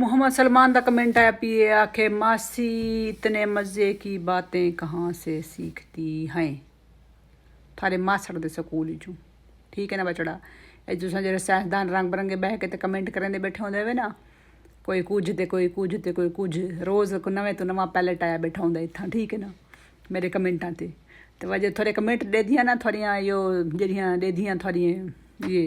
मोहम्मद सलमान का कमेंट आया पिए आखे मासी इतने मज़े की बातें कहाँ से सीखती हैं थारे मासड़ दे स्कूल चूँ। ठीक है ना बचड़ा ए जो जो सियासतदान रंग बिरंगे बह के कमेंट करेंदे बैठे होंदे वे ना कोई कुछ ते कोई कुछ ते कोई कुछ रोज़ को नवें तो नवा पैलेट आया बैठा होंदा इत्थां। ठीक है ना मेरे कमेंटां ते तो वजह थोड़े कमेंट दे दियां ना थोड़ियां यो जड़ियां दे दियां थोड़ियां ये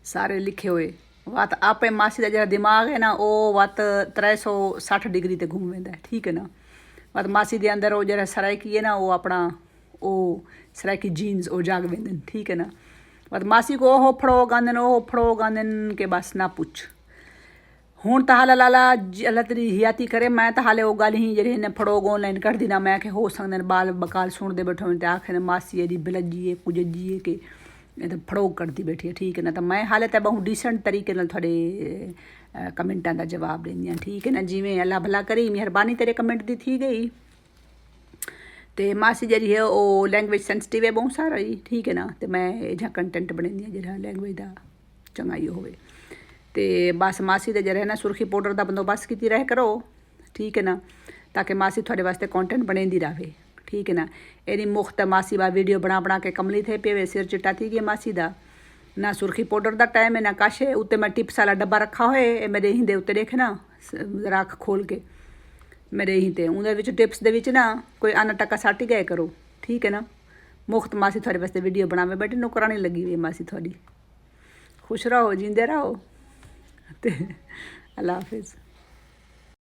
सारे लिखे हुए वत आपे मासी का जरा दिमाग है ना वो वत 360 डिग्री ते घूम वेंदा है। ठीक है ना वत मासी के अंदर वो जरा सराइकी है ना वो अपना वो सराइकी जीन्स वो जाग वेंदे। ठीक है ना वत मासी को ओहो फड़ो गांदन के बस ना पुछ हूँ तो हाल लाला अल्लाह तेरी हियाती करे मैं तो हाले वो गल ही जी इन्हें फड़ोग ऑनलाइन कर दी ना मैं आखे हो सकते बाल बकाल सुनते बैठे होने आखे मासी एडी बिलजी है कुजी है कि तो फड़ोग करती बैठी है। ठीक है ना तो मैं हाले तो बहुत डिसेंट तरीके थोड़े कमेंटा का जवाब देंदी। ठीक है ना जिमें अल्लाह भला करी मेहरबानी तेरे कमेंट दी थी गई तो मासी जी है वो लैंग्वेज सेंसिटिव है बहुत सारा ही। ठीक है ना तो मैं यह कंटेंट बनाई जो लैंग्वेज का चंगाई होवे तो बस मासी का जरा है ना सुरखी पाउडर का बंदोबस्त की रह करो। ठीक है ना ताकि मासी थोड़े वास्ते कंटेंट बनेंदी रहे। ठीक है ना एडी मुख्त मासी बा वीडियो बना के कमली थे पे सिर चिट्टा थी गया मासी का ना सुरखी पाउडर का टाइम है ना कश है उत्ते मैं टिप्स वाला डब्बा रखा होए मेरे ही दे उत्ते देखे ना राख खोल के मेरे ही ते उन्हें टिप्स दे ना कोई अन्न टक्का सट गए करो। ठीक है ना मुख्त मासी थोड़े वास्ते वीडियो बनावे बैठे नौकरानी लगी हुई है मासी थोड़ी खुश रहो जींदे रहो। अल्लाह हाफिज़।